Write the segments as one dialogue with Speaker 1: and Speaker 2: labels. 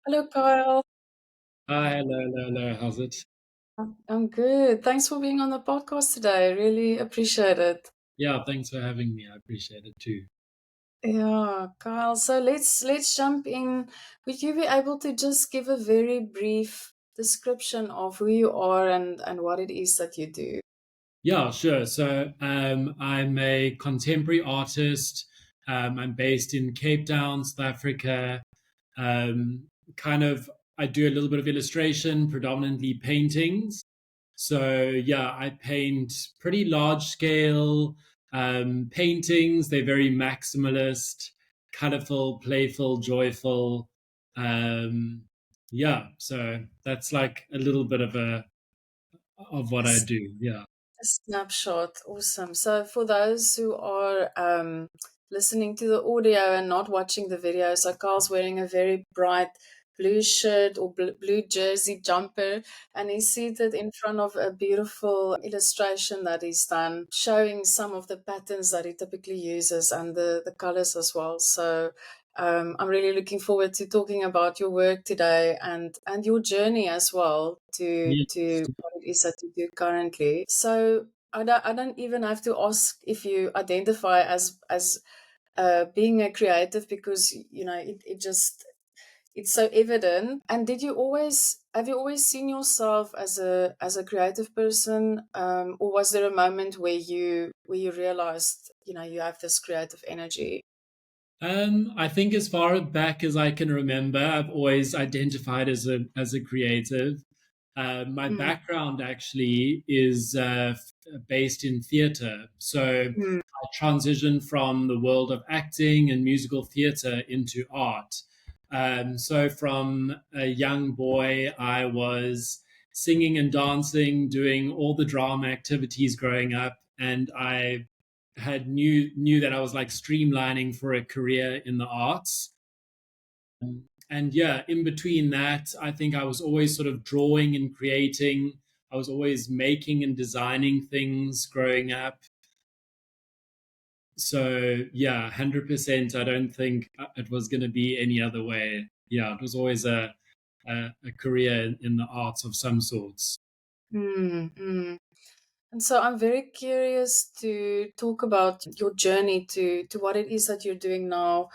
Speaker 1: Hello, Kyle.
Speaker 2: Hi, hello, hello, hello. How's it?
Speaker 1: I'm good. Thanks for being on the podcast today. Really appreciate it.
Speaker 2: Yeah, thanks for having me. I appreciate it too.
Speaker 1: Yeah, Kyle. So let's jump in. Would you be able to just give a very brief description of who you are and what it is that you do?
Speaker 2: Yeah, sure. I'm a contemporary artist. I'm based in Cape Town, South Africa. Um, kind of, I do a little bit of illustration, predominantly paintings. So yeah, I paint pretty large scale paintings. They're very maximalist, colorful, playful, joyful. Yeah, so that's like a little bit of what I do. Yeah.
Speaker 1: A snapshot. Awesome. So, for those who are listening to the audio and not watching the video, so Carl's wearing a very bright blue shirt or blue jersey jumper, and he's seated in front of a beautiful illustration that he's done, showing some of the patterns that he typically uses and the colors as well. So, I'm really looking forward to talking about your work today and your journey as well
Speaker 2: Yeah.
Speaker 1: to what it is that you do currently. So I don't even have to ask if you identify as being a creative because it's so evident. And did you always have you always seen yourself as a creative person, or was there a moment where you realized you have this creative energy?
Speaker 2: I think as far back as I can remember, I've always identified as a creative. My
Speaker 1: Mm,
Speaker 2: background actually is based in theatre, so
Speaker 1: mm,
Speaker 2: I transitioned from the world of acting and musical theatre into art. So from a young boy, I was singing and dancing, doing all the drama activities growing up, and I had knew that I was like streamlining for a career in the arts. And yeah, in between that, I think I was always sort of drawing and creating. I was always making and designing things growing up. So yeah, 100%. I don't think it was going to be any other way. Yeah, it was always a career in the arts of some sorts.
Speaker 1: mm. And so I'm very curious to talk about your journey to what it is that you're doing now,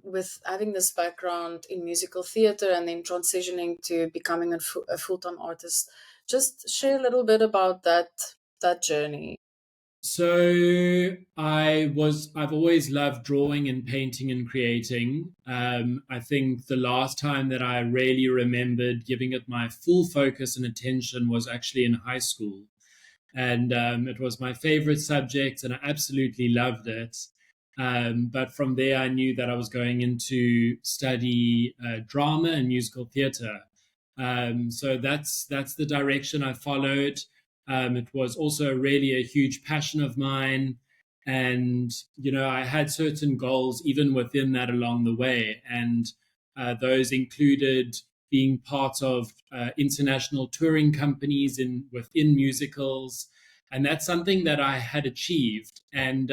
Speaker 1: with having this background in musical theater and then transitioning to becoming a full-time artist. Just share a little bit about that journey.
Speaker 2: I've always loved drawing and painting and creating. I think the last time that I really remembered giving it my full focus and attention was actually in high school. And it was my favorite subject and I absolutely loved it. But from there, I knew that I was going into study drama and musical theater. So that's the direction I followed. It was also really a huge passion of mine. And, I had certain goals even within that along the way. And those included being part of international touring companies within musicals. And that's something that I had achieved. And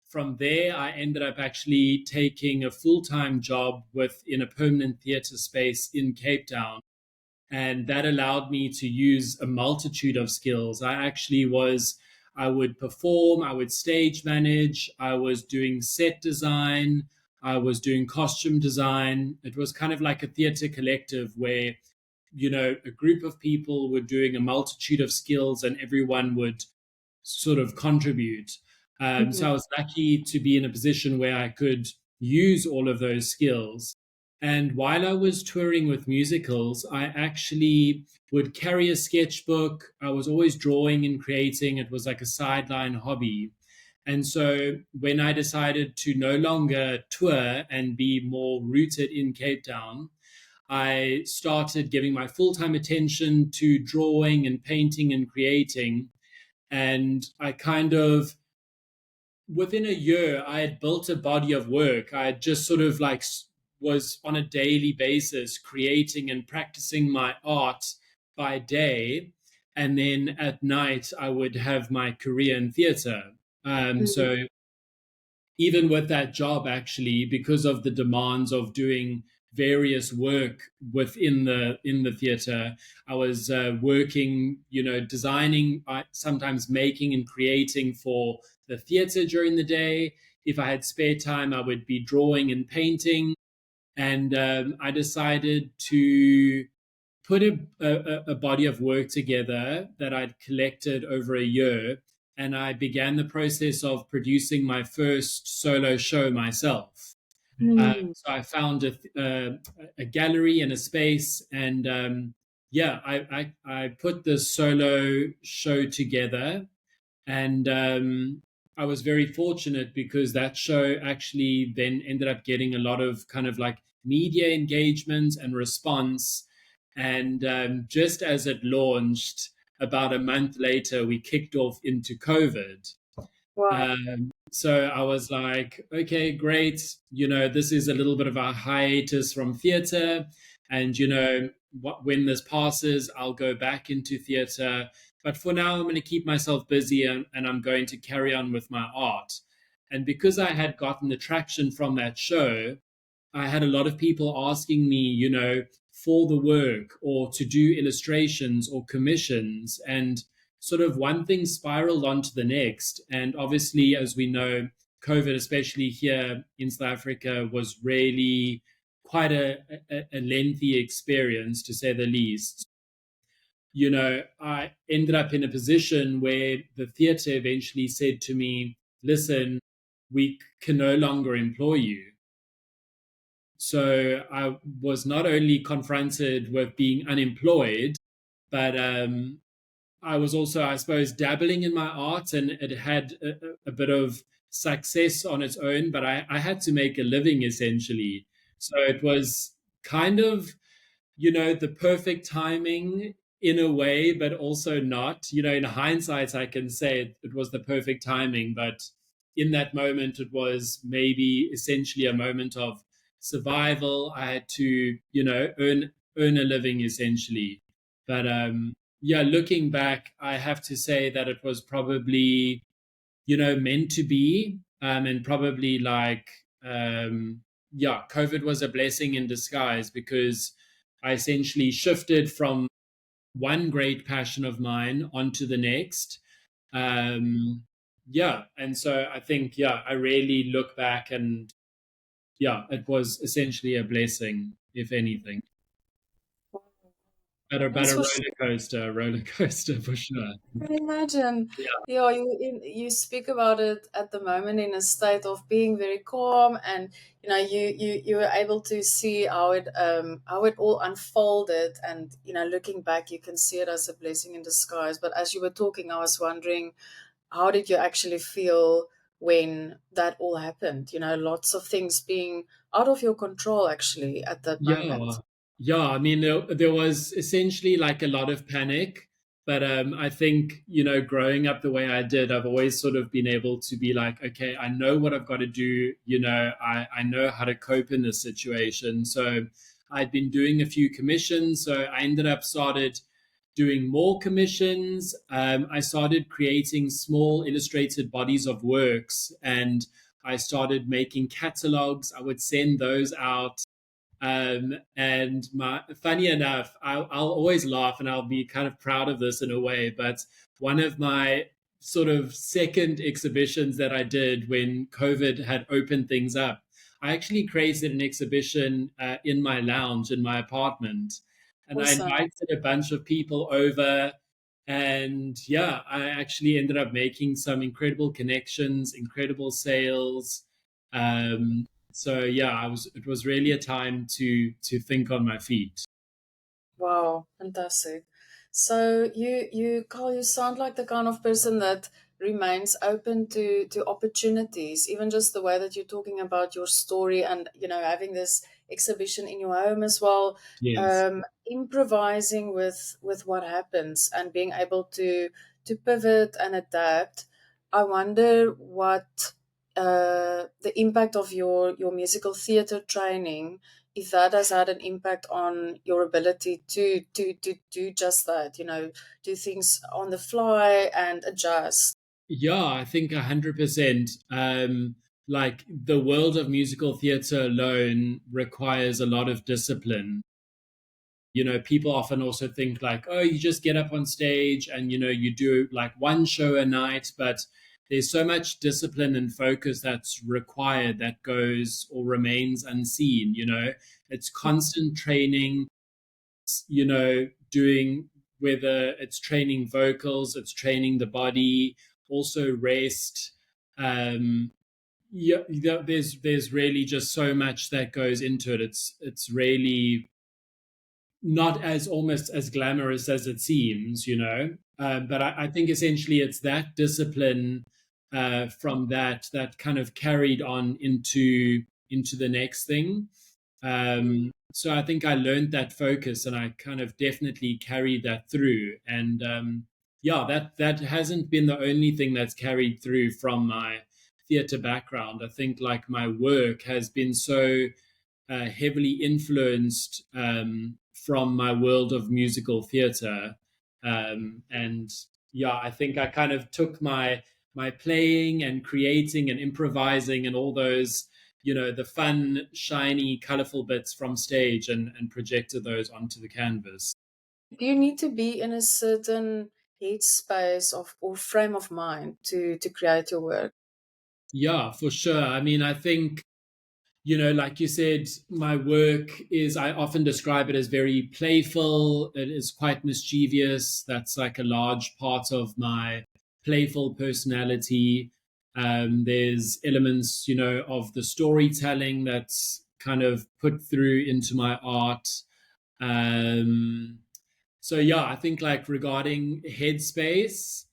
Speaker 2: from there, I ended up actually taking a full time job within a permanent theatre space in Cape Town, and that allowed me to use a multitude of skills. I would perform, I would stage manage, I was doing set design, I was doing costume design. It was kind of like a theater collective where, a group of people were doing a multitude of skills and everyone would sort of contribute. So I was lucky to be in a position where I could use all of those skills. And while I was touring with musicals, I actually would carry a sketchbook. I was always drawing and creating. It was like a sideline hobby. And so when I decided to no longer tour and be more rooted in Cape Town, I started giving my full time attention to drawing and painting and creating. And I kind of, within a year, I had built a body of work. I had just sort of like was on a daily basis creating and practicing my art by day. And then at night, I would have my career in theater.
Speaker 1: Mm,
Speaker 2: So even with that job, actually, because of the demands of doing various work within the theater. I was working, designing, sometimes making and creating for the theater during the day. If I had spare time, I would be drawing and painting. And I decided to put a body of work together that I'd collected over a year. And I began the process of producing my first solo show myself.
Speaker 1: Mm.
Speaker 2: So I found a gallery and a space, and yeah, I put this solo show together, and I was very fortunate because that show actually then ended up getting a lot of kind of like media engagement and response. And just as it launched, about a month later, we kicked off into COVID.
Speaker 1: Wow.
Speaker 2: So I was like, okay, great. This is a little bit of a hiatus from theater. And, when this passes, I'll go back into theater. But for now, I'm going to keep myself busy, and I'm going to carry on with my art. And because I had gotten the traction from that show, I had a lot of people asking me, for the work or to do illustrations or commissions. And sort of one thing spiraled onto the next. And obviously, as we know, COVID, especially here in South Africa, was really quite a lengthy experience, to say the least. I ended up in a position where the theater eventually said to me, listen, we can no longer employ you. So I was not only confronted with being unemployed, but I was also, I suppose, dabbling in my art, and it had a bit of success on its own, but I had to make a living essentially. So it was kind of, the perfect timing in a way, but also not. In hindsight, I can say it was the perfect timing, but in that moment, it was maybe essentially a moment of survival. I had to, earn a living essentially. But yeah, looking back, I have to say that it was probably, meant to be, and probably like, yeah, COVID was a blessing in disguise because I essentially shifted from one great passion of mine onto the next. Yeah, and so I think, yeah, I really look back, and yeah, it was essentially a blessing, if anything. But
Speaker 1: That's
Speaker 2: a
Speaker 1: for sure.
Speaker 2: roller coaster for sure.
Speaker 1: I can imagine.
Speaker 2: Yeah,
Speaker 1: Yeah, you speak about it at the moment in a state of being very calm, and you were able to see how it all unfolded, and looking back, you can see it as a blessing in disguise. But as you were talking, I was wondering, how did you actually feel when that all happened? Lots of things being out of your control actually at that
Speaker 2: yeah,
Speaker 1: moment.
Speaker 2: yeah. I mean, there was essentially like a lot of panic, but I think, growing up the way I did, I've always sort of been able to be like, okay, I know what I've got to do. I know how to cope in this situation. So I'd been doing a few commissions, so I ended up started doing more commissions. I started creating small illustrated bodies of works, and I started making catalogs. I would send those out, and funny enough, I'll always laugh, and I'll be kind of proud of this in a way. But one of my sort of second exhibitions that I did when COVID had opened things up, I actually created an exhibition in my lounge in my apartment, and I
Speaker 1: Awesome.
Speaker 2: invited a bunch of people over. And yeah, I actually ended up making some incredible connections, incredible sales. So yeah, it was really a time to think on my feet.
Speaker 1: Wow, fantastic. So Carl, you sound like the kind of person that remains open to opportunities, even just the way that you're talking about your story, and having this exhibition in your home as well.
Speaker 2: Yes.
Speaker 1: Improvising with what happens and being able to pivot and adapt. I wonder what the impact of your musical theater training, if that has had an impact on your ability to do just that, do things on the fly and adjust.
Speaker 2: Yeah, I think 100%. like the world of musical theater alone requires a lot of discipline. People often also think like, oh, you just get up on stage and, you do like one show a night, but there's so much discipline and focus that's required that goes or remains unseen. It's constant training, doing, whether it's training vocals, it's training the body, also rest. Yeah, there's really just so much that goes into it. It's really not as almost as glamorous as it seems. But I think essentially it's that discipline from that kind of carried on into the next thing. So I think I learned that focus, and I kind of definitely carried that through. And yeah, that hasn't been the only thing that's carried through from my theater background. I think like my work has been so heavily influenced from my world of musical theater. And yeah, I think I kind of took my playing and creating and improvising and all those, the fun, shiny, colorful bits from stage, and projected those onto the canvas.
Speaker 1: Do you need to be in a certain headspace of or frame of mind to create your work?
Speaker 2: Yeah, for sure. I mean, I think, like you said, my work is, I often describe it as very playful. It is quite mischievous. That's like a large part of my playful personality. There's elements, of the storytelling that's kind of put through into my art. Um, so yeah, I think like regarding headspace,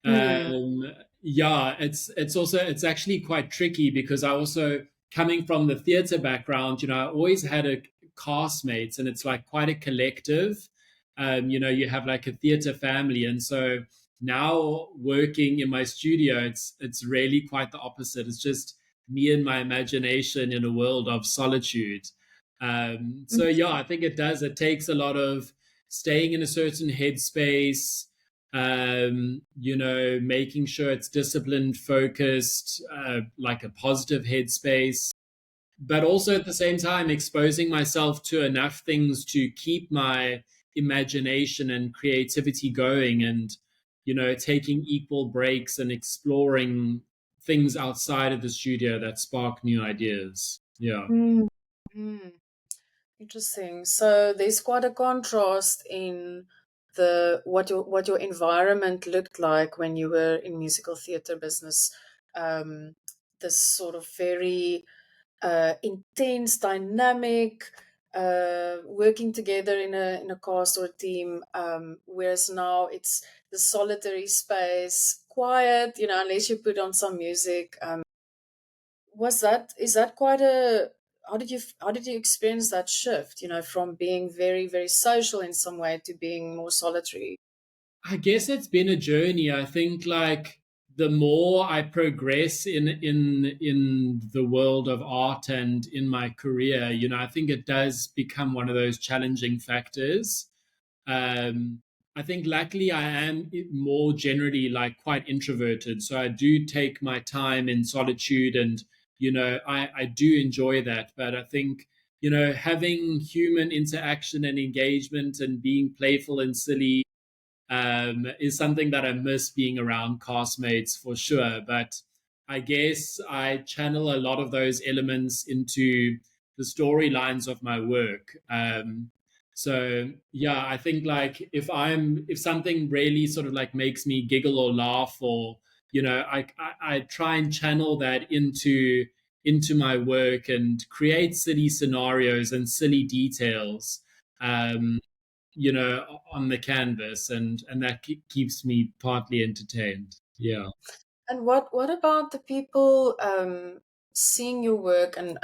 Speaker 1: Hmm.
Speaker 2: um, yeah, it's actually quite tricky because I also, coming from the theater background, I always had a castmates, and it's like quite a collective. You have like a theater family, and so now working in my studio, it's really quite the opposite. It's just me and my imagination in a world of solitude. So yeah, I think it does. It takes a lot of staying in a certain headspace, making sure it's disciplined, focused, like a positive headspace, but also at the same time exposing myself to enough things to keep my imagination and creativity going, and, taking equal breaks and exploring things outside of the studio that spark new ideas. Yeah.
Speaker 1: Mm-hmm. Interesting. So there's quite a contrast in the what your environment looked like when you were in musical theater business. Um, this sort of very intense, dynamic, working together in a cast or team. Whereas now it's the solitary space, quiet. Unless you put on some music. Is that quite a how did you experience that shift, from being very, very social in some way to being more solitary?
Speaker 2: I guess it's been a journey. I think like the more I progress in the world of art and in my career, I think it does become one of those challenging factors. Um, I think luckily I am more generally like quite introverted, so I do take my time in solitude, and I do enjoy that. But I think having human interaction and engagement and being playful and silly is something that I miss being around castmates for sure. But I guess I channel a lot of those elements into the storylines of my work. So yeah, I think like if something really sort of like makes me giggle or laugh, or I try and channel that into my work and create silly scenarios and silly details. Um, on the canvas, and that keeps me partly entertained. Yeah.
Speaker 1: And what about the people seeing your work and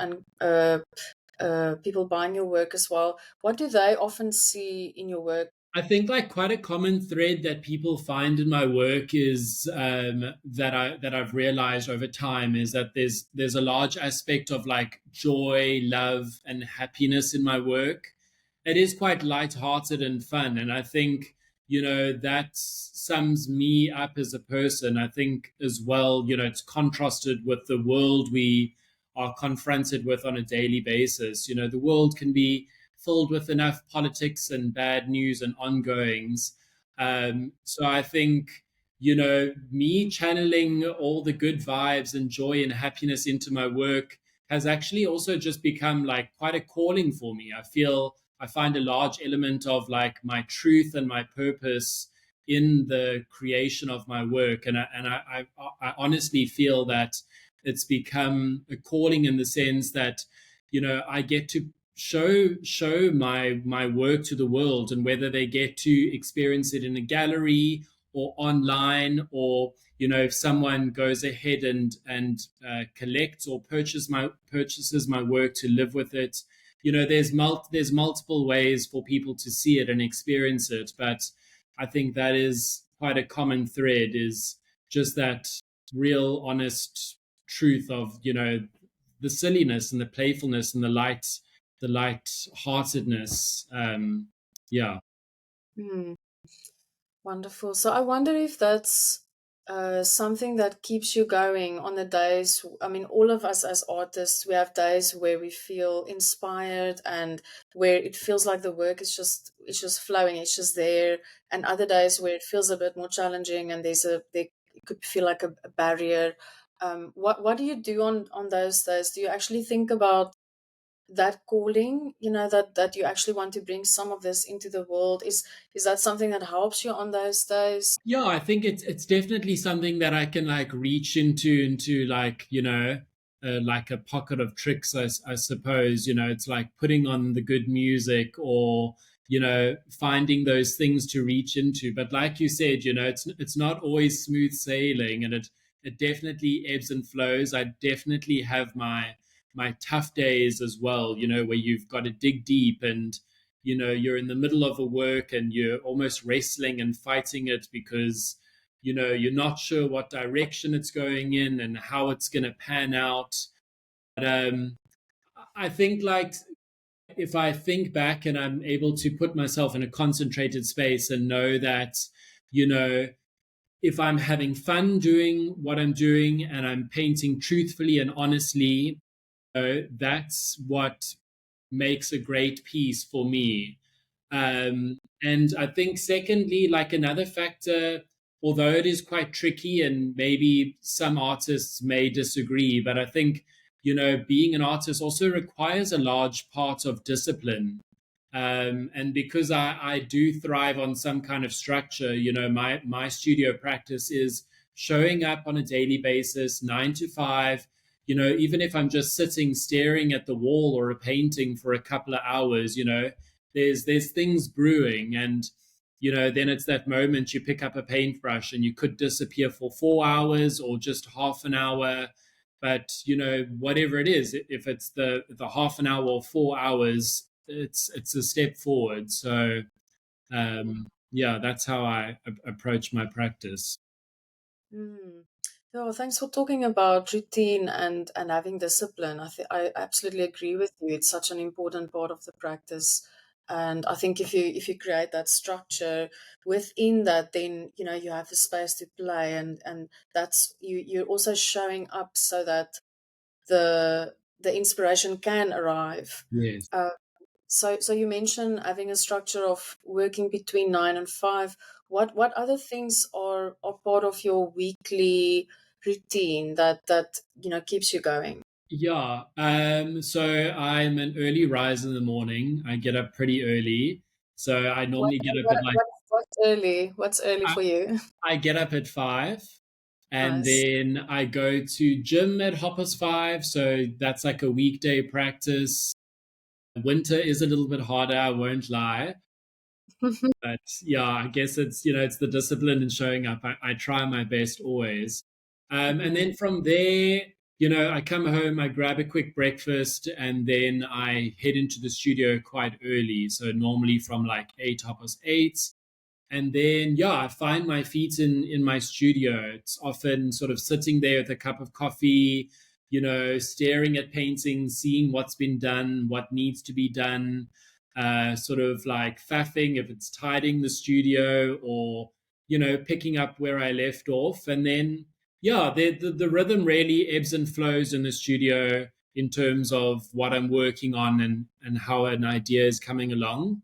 Speaker 1: people buying your work as well? What do they often see in your work?
Speaker 2: I think like quite a common thread that people find in my work is that I've realized over time is that there's a large aspect of like joy, love, and happiness in my work. It is quite light-hearted and fun, and I think that sums me up as a person. I think as well, it's contrasted with the world we are confronted with on a daily basis. The world can be filled with enough politics and bad news and ongoings. So I think, me channeling all the good vibes and joy and happiness into my work has actually also just become like quite a calling for me. I find a large element of like my truth and my purpose in the creation of my work, and I honestly feel that it's become a calling in the sense that I get to show my work to the world, and whether they get to experience it in a gallery or online, or if someone goes ahead and collects or purchases my work to live with it, there's multiple ways for people to see it and experience it. But I think that is quite a common thread, is just that real honest truth of the silliness and the playfulness and the light-heartedness. Yeah.
Speaker 1: Hmm. Wonderful. So I wonder if that's something that keeps you going on the days. I mean, all of us as artists, we have days where we feel inspired and where it feels like the work is just flowing, it's just there, and other days where it feels a bit more challenging and there it could feel like a barrier. What do you do on those days? Do you actually think about that calling, that you actually want to bring some of this into the world? Is that something that helps you on those days?
Speaker 2: Yeah, I think it's definitely something that I can like reach into like like a pocket of tricks. I suppose it's like putting on the good music, or finding those things to reach into. But like you said, it's not always smooth sailing, and it definitely ebbs and flows. I definitely have my tough days as well. Where you've got to dig deep, and you're in the middle of a work and you're almost wrestling and fighting it because you're not sure what direction it's going in and how it's going to pan out. But I think, like, if I think back and I'm able to put myself in a concentrated space and know that you know if I'm having fun doing what I'm doing and I'm painting truthfully and honestly, that's what makes a great piece for me. And I think, secondly, like another factor, although it is quite tricky and maybe some artists may disagree, but I think, being an artist also requires a large part of discipline. And because I do thrive on some kind of structure, my studio practice is showing up on a daily basis, 9 to 5. Even if I'm just sitting staring at the wall or a painting for a couple of hours, there's things brewing. And then it's that moment you pick up a paintbrush and you could disappear for 4 hours or just half an hour. But whatever it is, if it's the half an hour or 4 hours, it's a step forward. So yeah, that's how I approach my practice.
Speaker 1: Mm. Yeah, thanks for talking about routine and having discipline. I absolutely agree with you. It's such an important part of the practice, and I think if you create that structure within that, then you have the space to play, and that's you're also showing up so that the inspiration can arrive.
Speaker 2: Yes.
Speaker 1: Uh, so you mentioned having a structure of working between 9 and 5. What other things are part of your weekly routine that keeps you going?
Speaker 2: Yeah. So I'm an early rise in the morning. I get up pretty early. So I
Speaker 1: What,
Speaker 2: normally get up
Speaker 1: what,
Speaker 2: at like
Speaker 1: what's early? What's early
Speaker 2: I,
Speaker 1: for you?
Speaker 2: I get up at 5, and
Speaker 1: Nice.
Speaker 2: then I go to gym at 5:30. So that's like a weekday practice. Winter is a little bit harder, I won't lie. But yeah, I guess it's the discipline and showing up. I try my best always. And
Speaker 1: Mm.
Speaker 2: then from there, I come home, I grab a quick breakfast, and then I head into the studio quite early. So normally from like 8, 8:30. And then, yeah, I find my feet in my studio. It's often sort of sitting there with a cup of coffee, staring at paintings, seeing what's been done, what needs to be done. sort of like faffing, if it's tidying the studio or, picking up where I left off. And then, yeah, the rhythm really ebbs and flows in the studio in terms of what I'm working on and how an idea is coming along.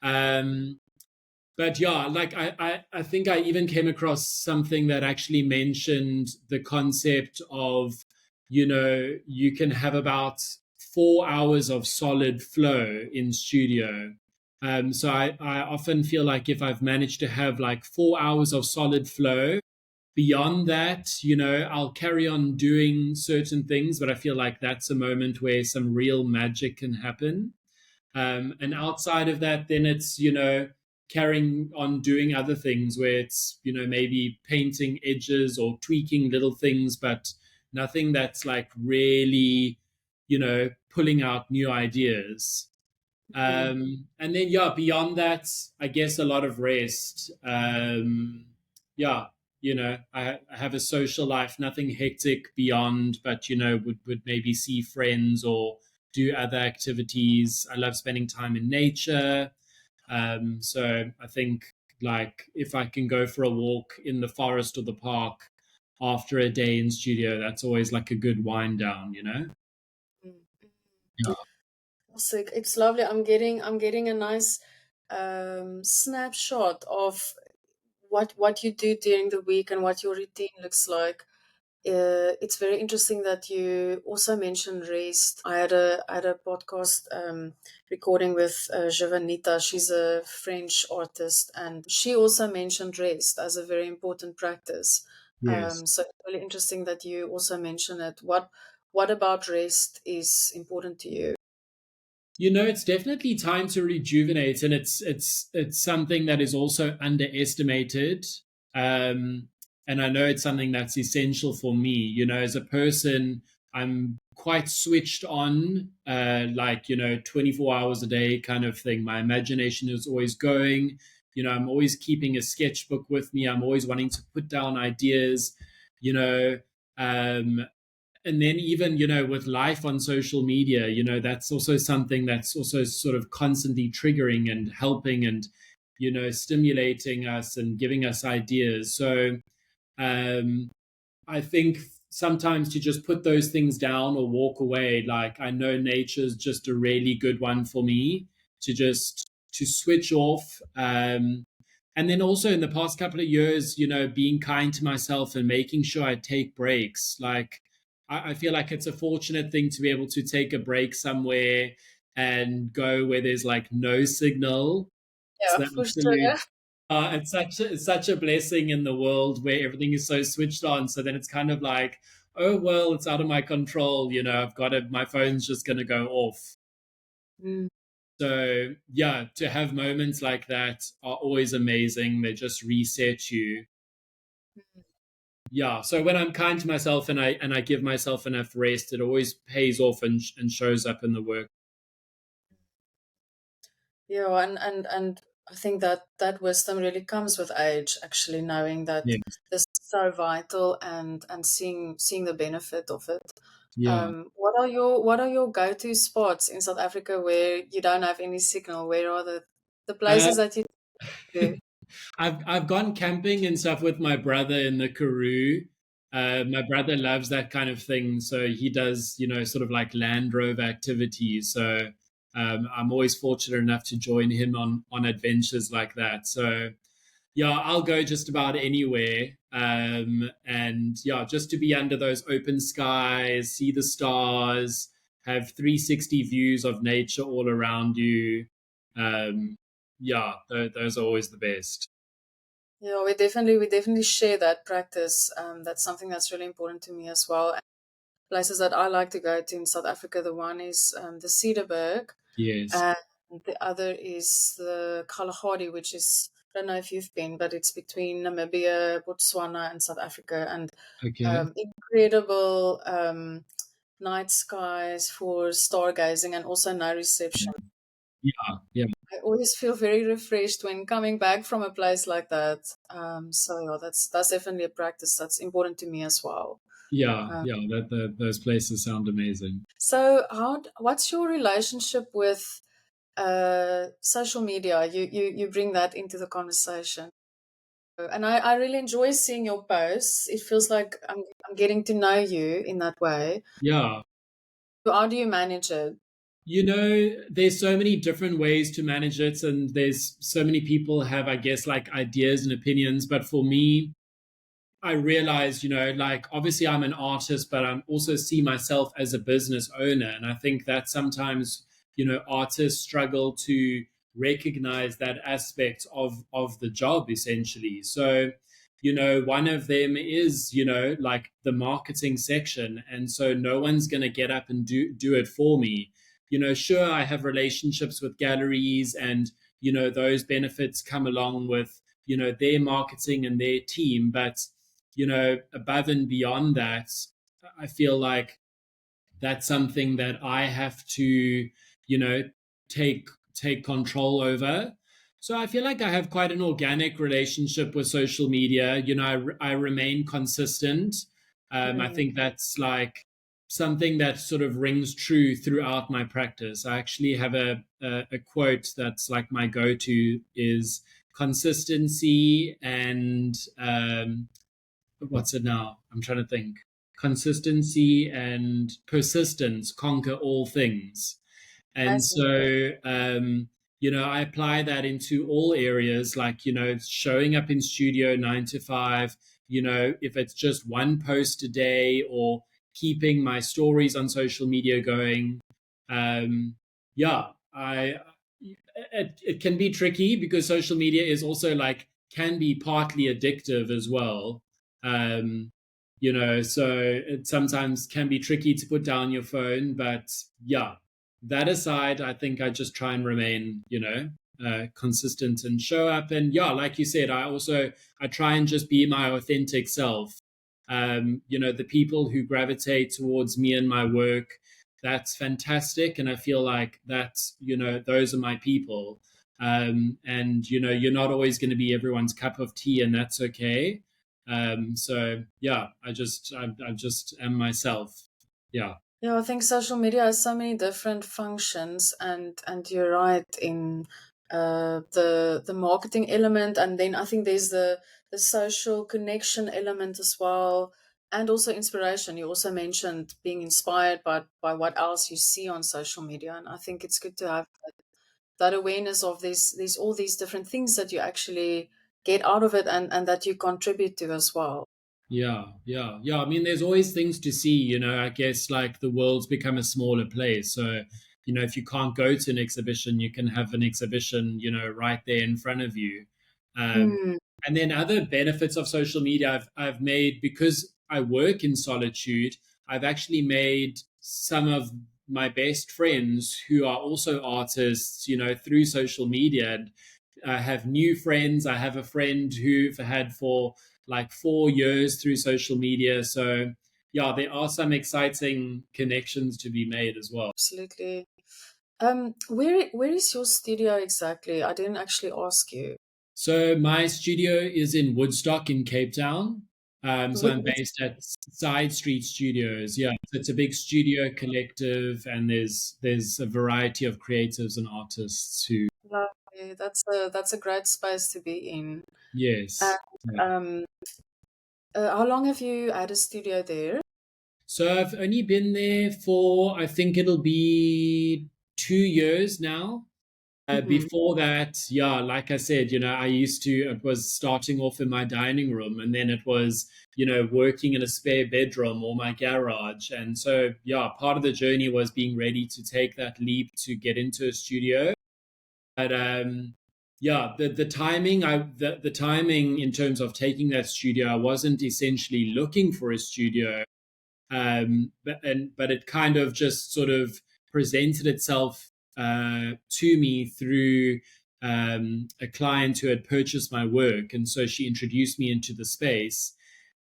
Speaker 2: Um, but yeah, like I think I even came across something that actually mentioned the concept of, you can have about 4 hours of solid flow in studio. So I often feel like if I've managed to have like 4 hours of solid flow, beyond that, I'll carry on doing certain things, but I feel like that's a moment where some real magic can happen. And outside of that, then it's, carrying on doing other things where it's, maybe painting edges or tweaking little things, but nothing that's like really, pulling out new ideas.
Speaker 1: Mm.
Speaker 2: And then, yeah, beyond that, I guess a lot of rest. Yeah, I have a social life, nothing hectic beyond, but, would maybe see friends or do other activities. I love spending time in nature. So I think like if I can go for a walk in the forest or the park after a day in studio, that's always like a good wind down.
Speaker 1: Mm.
Speaker 2: Yeah.
Speaker 1: So it's lovely. I'm getting a nice snapshot of what you do during the week and what your routine looks like. It's very interesting that you also mentioned rest. I had a podcast recording with Giovanita. She's a French artist, and she also mentioned rest as a very important practice.
Speaker 2: Yes.
Speaker 1: So it's really interesting that you also mention it. What about rest is important to you?
Speaker 2: It's definitely time to rejuvenate, and it's something that is also underestimated. Um, and I know it's something that's essential for me. As a person, I'm quite switched on, like 24 hours a day kind of thing. My imagination is always going. I'm always keeping a sketchbook with me. I'm always wanting to put down ideas. You know, um, and then even with life on social media, that's also something that's also sort of constantly triggering and helping and stimulating us and giving us ideas. So um I think sometimes to just put those things down or walk away, like I know nature's just a really good one for me to switch off. And then also in the past couple of years, being kind to myself and making sure I take breaks. Like I feel like it's a fortunate thing to be able to take a break somewhere and go where there's like no signal. It's
Speaker 1: Yeah,
Speaker 2: the
Speaker 1: for
Speaker 2: absolute
Speaker 1: sure.
Speaker 2: it's such a blessing in the world where everything is so switched on. So then it's kind of like, oh well, it's out of my control. I've got it. My phone's just going to go off.
Speaker 1: Mm.
Speaker 2: So yeah, to have moments like that are always amazing. They just reset you. Yeah. So when I'm kind to myself and I give myself enough rest, it always pays off and shows up in the work.
Speaker 1: Yeah, and I think that wisdom really comes with age, actually knowing that
Speaker 2: Yeah.
Speaker 1: this is so vital and seeing the benefit of it.
Speaker 2: Yeah.
Speaker 1: What are your go-to spots in South Africa where you don't have any signal? Where are the
Speaker 2: Uh,
Speaker 1: places that you do?
Speaker 2: I've gone camping and stuff with my brother in the Karoo. My brother loves that kind of thing, so he does, sort of like Land Rover activities. So I'm always fortunate enough to join him on adventures like that. So yeah, I'll go just about anywhere. And yeah, just to be under those open skies, see the stars, have 360 views of nature all around you. Um, yeah, those are always the best.
Speaker 1: Yeah, we definitely share that practice. That's something that's really important to me as well. Places that I like to go to in South Africa, the one is the Cedarburg,
Speaker 2: Yes.
Speaker 1: and the other is the Kalahari, which is, I don't know if you've been, but it's between Namibia, Botswana, and South Africa, and
Speaker 2: Okay.
Speaker 1: incredible night skies for stargazing and also night reception.
Speaker 2: Yeah. Yeah.
Speaker 1: I always feel very refreshed when coming back from a place like that. So yeah, that's definitely a practice that's important to me as well.
Speaker 2: Yeah.
Speaker 1: Um,
Speaker 2: Yeah. Those places sound amazing.
Speaker 1: so what's your relationship with social media. You bring that into the conversation. And I really enjoy seeing your posts. It feels like I'm getting to know you in that way.
Speaker 2: Yeah.
Speaker 1: How do you manage it?
Speaker 2: There's so many different ways to manage it, and there's so many people have, I guess, like ideas and opinions. But for me, I realize, like obviously I'm an artist, but I also see myself as a business owner. And I think that sometimes, artists struggle to recognize that aspect of the job essentially. So, one of them is, like the marketing section. And so no one's going to get up and do it for me. Sure, I have relationships with galleries and, those benefits come along with, their marketing and their team. But above and beyond that, I feel like that's something that I have to, take control over. So I feel like I have quite an organic relationship with social media. I remain consistent. I
Speaker 1: Mm,
Speaker 2: think that's like something that sort of rings true throughout my practice. I actually have a quote that's like my go-to is consistency and what's it now? I'm trying to think. Consistency and persistence conquer all things.
Speaker 1: I
Speaker 2: And
Speaker 1: see.
Speaker 2: so, I apply that into all areas, like, showing up in studio 9 to 5, if it's just one post a day or keeping my stories on social media going. Yeah, it can be tricky because social media is also like, can be partly addictive as well. Um, so it sometimes can be tricky to put down your phone, but yeah, that aside, I think I just try and remain, consistent and show up. And yeah, like you said, I try and just be my authentic self. The people who gravitate towards me and my work, that's fantastic. And I feel like that's, those are my people. And, you're not always going to be everyone's cup of tea, and that's okay. So yeah, I just am myself. Yeah.
Speaker 1: Yeah, I think social media has so many different functions, and you're right in the marketing element, and then I think there's the social connection element as well, and also inspiration. You also mentioned being inspired by what else you see on social media, and I think it's good to have that awareness of these all these different things that you actually get out of it, and that you contribute to as well.
Speaker 2: Yeah, yeah, yeah. I mean, there's always things to see, I guess like the world's become a smaller place. So, if you can't go to an exhibition, you can have an exhibition, right there in front of you. Um,
Speaker 1: Mm,
Speaker 2: and then other benefits of social media I've made because I work in solitude, I've actually made some of my best friends who are also artists, through social media. And I have new friends. I have a friend who I've had for like 4 years through social media. So, yeah, there are some exciting connections to be made as well.
Speaker 1: absolutely. Where is your studio exactly? I didn't actually ask you.
Speaker 2: So, my studio is in Woodstock in Cape Town. So, I'm
Speaker 1: Would
Speaker 2: based at Side Street Studios. Yeah, so it's a big studio collective, and there's a variety of creatives and artists who,
Speaker 1: lovely. That's a great space to be in. And
Speaker 2: yes. Yeah.
Speaker 1: um, how long have you had a studio there?
Speaker 2: So I've only been there for, I think it'll be 2 years now.
Speaker 1: Hmm.
Speaker 2: Before that, yeah, like I said, it was starting off in my dining room, and then it was, working in a spare bedroom or my garage. And so, yeah, part of the journey was being ready to take that leap to get into a studio. But yeah, the timing in terms of taking that studio, I wasn't essentially looking for a studio, but it kind of just sort of presented itself to me through a client who had purchased my work, and so she introduced me into the space.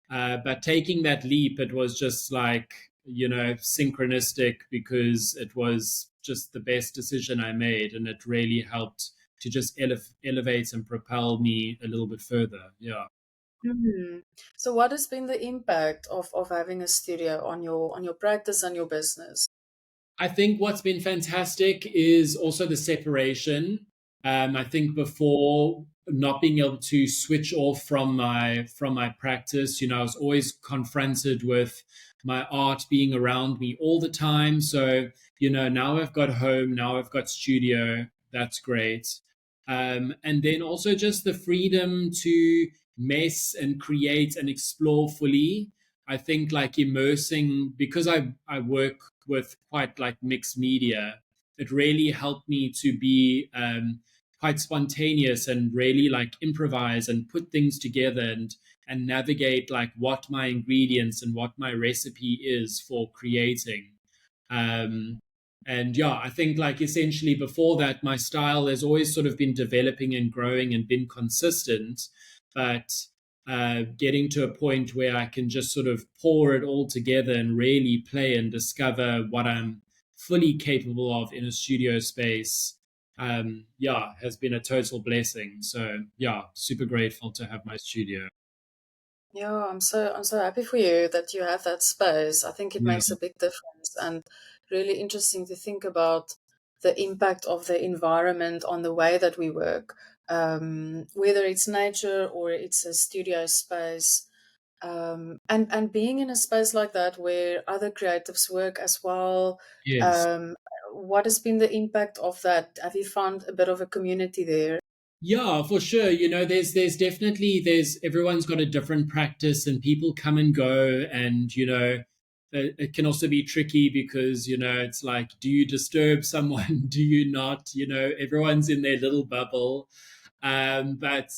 Speaker 2: But taking that leap, it was just like, synchronistic because it was just the best decision I made, and it really helped to just elevate and propel me a little bit further. Yeah.
Speaker 1: Hmm. So, what has been the impact of having a studio on your practice and your business?
Speaker 2: I think what's been fantastic is also the separation. I think before, not being able to switch off from my practice, I was always confronted with my art being around me all the time. So, now I've got home, now I've got studio. That's great. And then also just the freedom to mess and create and explore fully. I think like immersing, because I work with quite like mixed media, it really helped me to be quite spontaneous and really like improvise and put things together and navigate like what my ingredients and what my recipe is for creating. Um, and yeah, I think like essentially before that, my style has always sort of been developing and growing and been consistent, but getting to a point where I can just sort of pour it all together and really play and discover what I'm fully capable of in a studio space. Yeah, has been a total blessing. So yeah, super grateful to have my studio.
Speaker 1: Yeah, I'm so happy for you that you have that space. I think it
Speaker 2: Yeah,
Speaker 1: makes a big difference and really interesting to think about the impact of the environment on the way that we work. Whether it's nature or it's a studio space. And being in a space like that where other creatives work as well.
Speaker 2: yes.
Speaker 1: Um, what has been the impact of that? Have you found a bit of a community there?
Speaker 2: Yeah, for sure. There's definitely there's everyone's got a different practice and people come and go and it can also be tricky because it's like, do you disturb someone? Do you not? Everyone's in their little bubble. But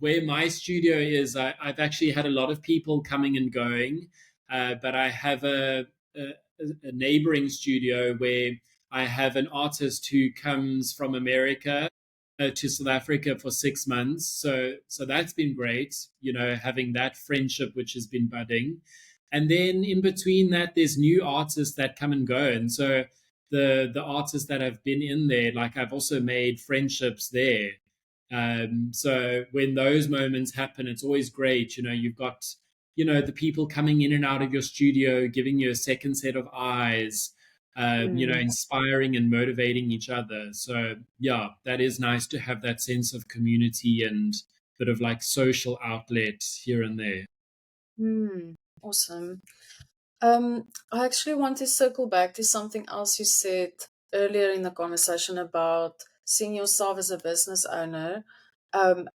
Speaker 2: where my studio is, I've actually had a lot of people coming and going, but I have a, a neighboring studio where I have an artist who comes from America to South Africa for 6 months. So that's been great, having that friendship which has been budding. And then in between that, there's new artists that come and go. And so the artists that have been in there, like I've also made friendships there. So when those moments happen, it's always great. You've got, the people coming in and out of your studio, giving you a second set of eyes,
Speaker 1: Mm.
Speaker 2: inspiring and motivating each other. So yeah, that is nice to have that sense of community and bit of like social outlet here and there.
Speaker 1: Mm. Awesome. I actually want to circle back to something else you said earlier in the conversation about seeing yourself as a business owner. Um,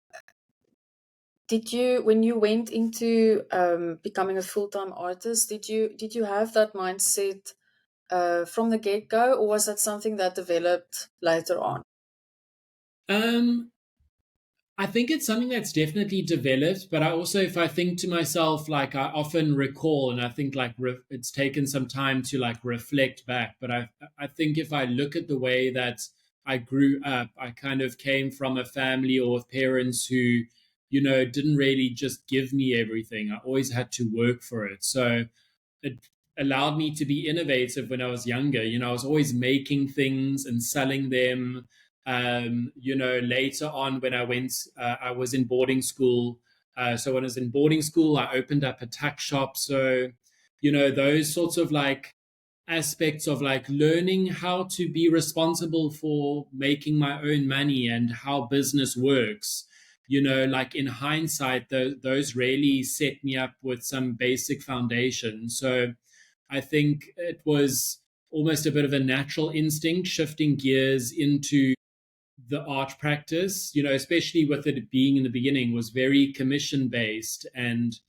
Speaker 1: did you, when you went into becoming a full-time artist, did you have that mindset from the get-go, or was that something that developed later on?
Speaker 2: Um, I think it's something that's definitely developed, but I also, if I think to myself, like I often recall, and I think like it's taken some time to like reflect back. But I think if I look at the way that I grew up, I kind of came from a family or with parents who, didn't really just give me everything. I always had to work for it. So it allowed me to be innovative when I was younger. I was always making things and selling them. Later on when I was in boarding school. So when I was in boarding school, I opened up a tuck shop. So, those sorts of like aspects of like learning how to be responsible for making my own money and how business works. Like in hindsight, those really set me up with some basic foundation. So I think it was almost a bit of a natural instinct shifting gears into the art practice, especially with it being in the beginning, was very commission based. And,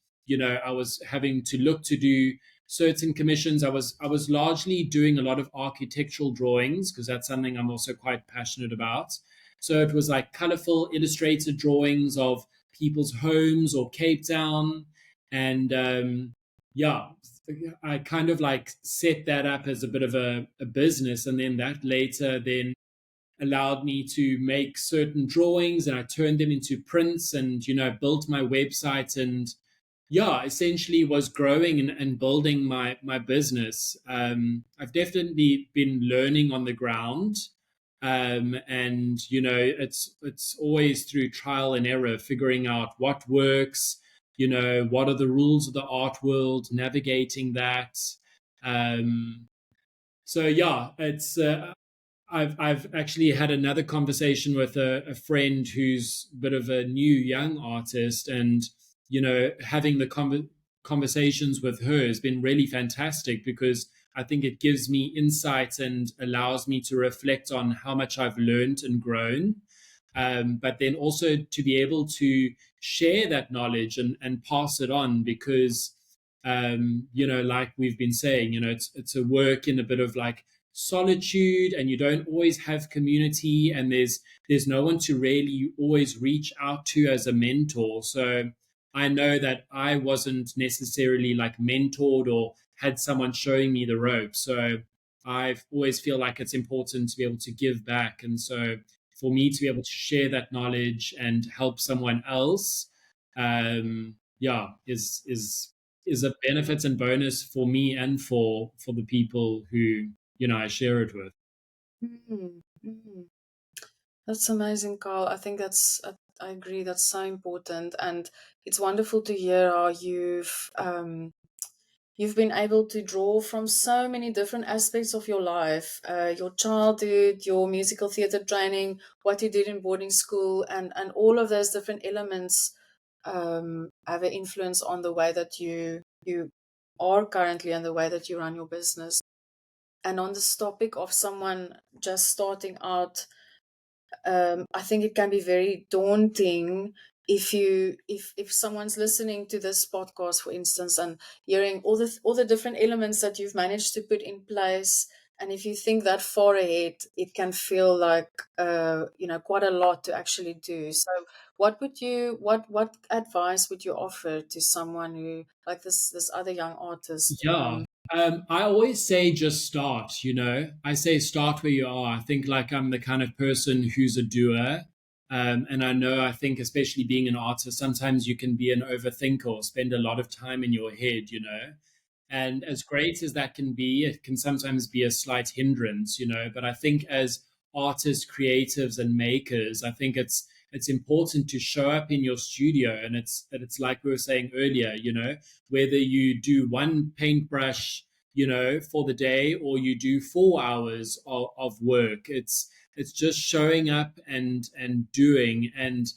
Speaker 2: I was having to look to do certain commissions. I was largely doing a lot of architectural drawings because that's something I'm also quite passionate about. So it was like colorful illustrated drawings of people's homes or Cape Town. And yeah, I kind of like set that up as a bit of a business. And then that later then allowed me to make certain drawings and I turned them into prints and built my website and yeah, essentially was growing and building my business. I've definitely been learning on the ground. And it's always through trial and error, figuring out what works, what are the rules of the art world, navigating that. Um, So yeah, it's I've actually had another conversation with a friend who's a bit of a new young artist, and having the conversations with her has been really fantastic because I think it gives me insights and allows me to reflect on how much I've learned and grown. But then also to be able to share that knowledge and pass it on because like we've been saying, it's a work in a bit of like solitude, and you don't always have community, and there's no one to really always reach out to as a mentor. So I know that I wasn't necessarily like mentored or had someone showing me the ropes. So I always feel like it's important to be able to give back, and so for me to be able to share that knowledge and help someone else, yeah, is a benefit and bonus for me and for the people who I share it with.
Speaker 1: Mm, mm. That's amazing, Carl. I think I agree, that's so important. And it's wonderful to hear how you've been able to draw from so many different aspects of your life, your childhood, your musical theater training, what you did in boarding school, and all of those different elements have an influence on the way that you are currently and the way that you run your business. And on this topic of someone just starting out, I think it can be very daunting if someone's listening to this podcast, for instance, and hearing all the different elements that you've managed to put in place. And if you think that far ahead, it can feel like quite a lot to actually do. So, what advice would you offer to someone who, like this other young artist?
Speaker 2: Yeah. I always say just start, I say start where you are. I think like I'm the kind of person who's a doer. And I think, especially being an artist, sometimes you can be an overthinker or spend a lot of time in your head. And as great as that can be, it can sometimes be a slight hindrance. But I think as artists, creatives, and makers, I think it's important to show up in your studio, and it's like we were saying earlier, whether you do one paintbrush, for the day, or you do 4 hours of work. It's just showing up and doing. And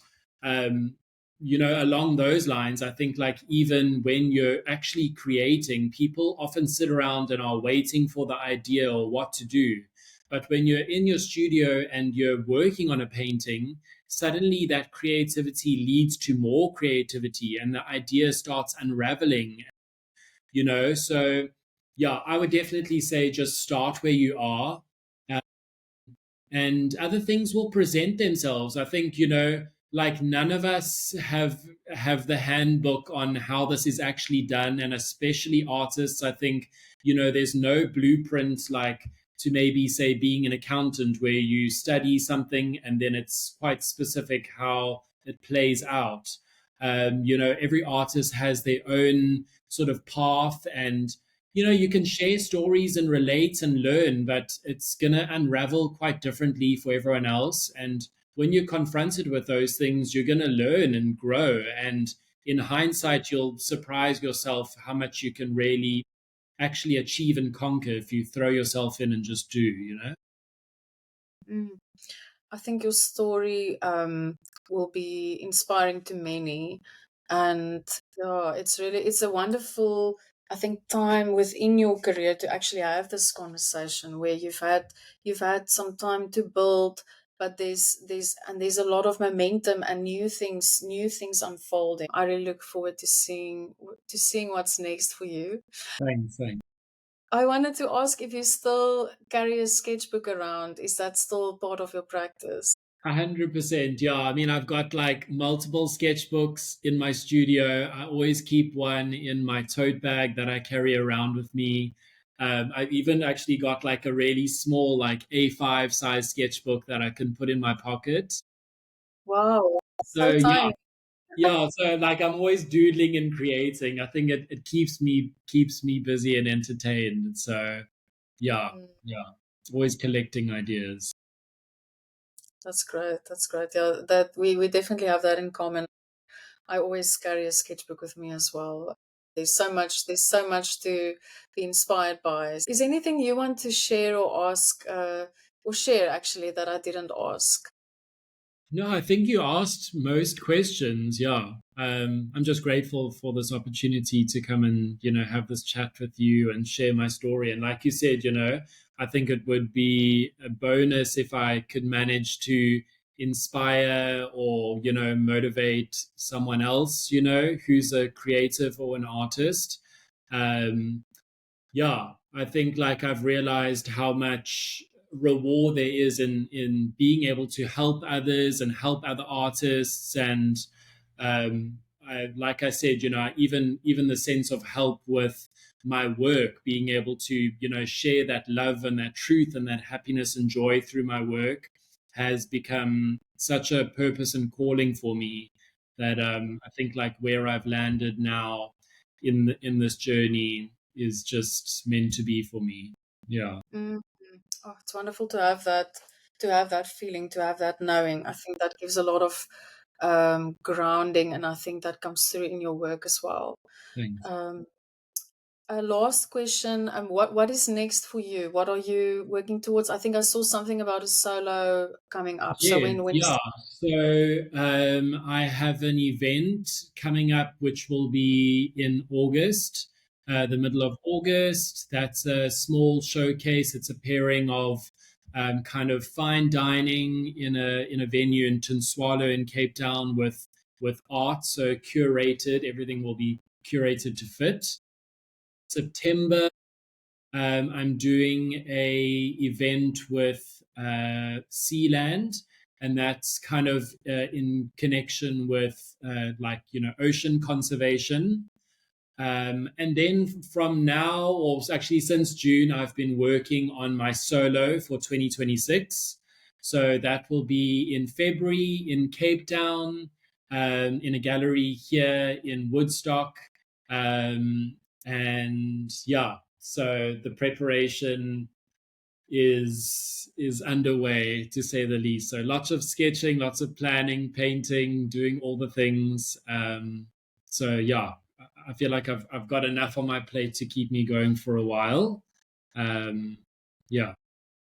Speaker 2: along those lines, I think like even when you're actually creating, people often sit around and are waiting for the idea or what to do. But when you're in your studio and you're working on a painting, suddenly that creativity leads to more creativity, and the idea starts unraveling. So yeah, I would definitely say just start where you are, uh, and other things will present themselves. I think, like none of us have the handbook on how this is actually done, and especially artists. I think, there's no blueprint like to maybe say being an accountant where you study something and then it's quite specific how it plays out. Every artist has their own sort of path, and you can share stories and relate and learn, but it's going to unravel quite differently for everyone else. And when you're confronted with those things, you're going to learn and grow. And in hindsight, you'll surprise yourself how much you can really actually achieve and conquer if you throw yourself in and just do.
Speaker 1: Mm. I think your story will be inspiring to many, and it's a wonderful, I think, time within your career to actually have this conversation where you've had some time to build, but there's a lot of momentum and new things unfolding. I really look forward to seeing what's next for you.
Speaker 2: Thanks. Thanks.
Speaker 1: I wanted to ask if you still carry a sketchbook around. Is that still part of your practice?
Speaker 2: 100%. Yeah. I mean, I've got like multiple sketchbooks in my studio. I always keep one in my tote bag that I carry around with me. I've even actually got like a really small, like A5 size sketchbook that I can put in my pocket.
Speaker 1: Wow,
Speaker 2: So,
Speaker 1: so
Speaker 2: yeah.
Speaker 1: tiny.
Speaker 2: Yeah. So, like, I'm always doodling and creating. I think it keeps me busy and entertained. So, yeah.
Speaker 1: Mm,
Speaker 2: Yeah. Always collecting ideas.
Speaker 1: that's great. That's great. Yeah, that we definitely have that in common. I always carry a sketchbook with me as well. There's so much to be inspired by. Is there anything you want to share or ask, or share actually that I didn't ask?
Speaker 2: No, I think you asked most questions. Yeah. I'm just grateful for this opportunity to come and, have this chat with you and share my story. And like you said, I think it would be a bonus if I could manage to inspire or, motivate someone else, who's a creative or an artist. Um, yeah, I think like I've realized how much reward there is in being able to help others and help other artists. And like I said, even the sense of help with my work, being able to share that love and that truth and that happiness and joy through my work has become such a purpose and calling for me that I think like where I've landed now in this journey is just meant to be for me. Yeah.
Speaker 1: Mm. Oh, it's wonderful to have that feeling, to have that knowing. I think that gives a lot of grounding, and I think that comes through in your work as well.
Speaker 2: Thanks.
Speaker 1: Um, a last question: what is next for you? What are you working towards? I think I saw something about a solo coming up. So
Speaker 2: Yes,
Speaker 1: when
Speaker 2: yeah.
Speaker 1: is
Speaker 2: So I have an event coming up which will be in August, the middle of August. That's a small showcase. It's a pairing of kind of fine dining in a venue in Tinswalo in Cape Town with art. So curated, everything will be curated to fit. September, I'm doing a event with Sealand, and that's kind of in connection with ocean conservation. And then from now, or actually since June, I've been working on my solo for 2026. So that will be in February in Cape Town, in a gallery here in Woodstock. Um, and yeah, so the preparation is underway to say the least. So lots of sketching, lots of planning, painting, doing all the things. So yeah, I feel like I've got enough on my plate to keep me going for a while. Um, yeah.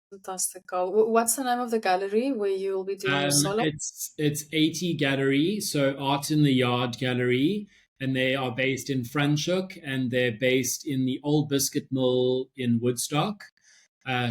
Speaker 1: fantastic, Carl? What's the name of the gallery where you'll be doing your solo?
Speaker 2: It's 80 Gallery, so Art in the Yard Gallery, and they are based in Franschhoek and they're based in the Old Biscuit Mill in Woodstock.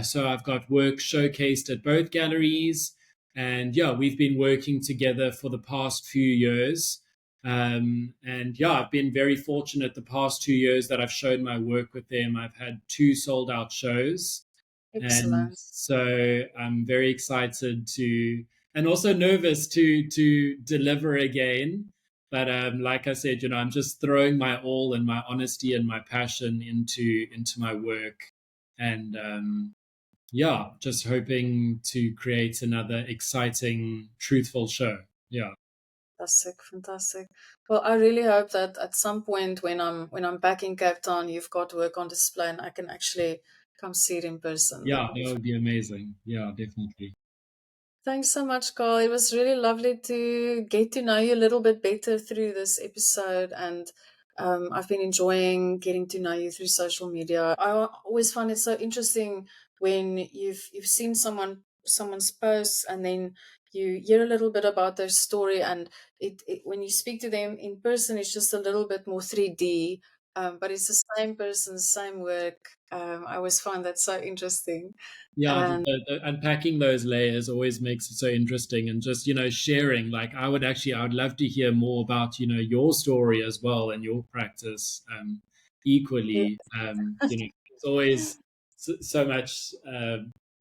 Speaker 2: So I've got work showcased at both galleries, and yeah, we've been working together for the past few years. And yeah, I've been very fortunate the past 2 years that I've shown my work with them. I've had two sold out shows, and
Speaker 1: Excellent.
Speaker 2: so I'm very excited to, and also nervous to deliver again. But like I said, I'm just throwing my all and my honesty and my passion into my work, and yeah, just hoping to create another exciting, truthful show. Yeah,
Speaker 1: Fantastic, fantastic. Well, I really hope that at some point when I'm back in Cape Town, you've got work on display and I can actually come see it in person. That
Speaker 2: yeah,
Speaker 1: would be
Speaker 2: that would be amazing. Yeah, definitely.
Speaker 1: Thanks so much, Carl. It was really lovely to get to know you a little bit better through this episode, and I've been enjoying getting to know you through social media. I always find it so interesting when you've seen someone's posts, and then you hear a little bit about their story, and it when you speak to them in person, it's just a little bit more 3D. But it's the same person, same work. I always find that so interesting.
Speaker 2: Yeah,
Speaker 1: And
Speaker 2: the unpacking those layers always makes it so interesting, and just sharing. Like I would love to hear more about your story as well and your practice equally. It's always so much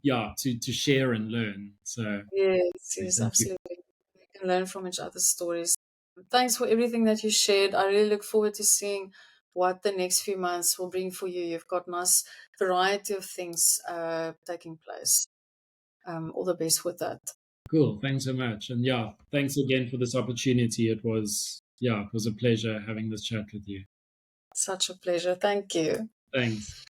Speaker 2: yeah to share and learn. So
Speaker 1: yes, yes,
Speaker 2: thank you.
Speaker 1: absolutely. We can learn from each other's stories. Thanks for everything that you shared. I really look forward to seeing what the next few months will bring for you. You've got nice variety of things taking place. All the best with that.
Speaker 2: Cool. Thanks so much, and yeah, thanks again for this opportunity. It was a pleasure having this chat with you.
Speaker 1: Such a pleasure. Thank you.
Speaker 2: Thanks.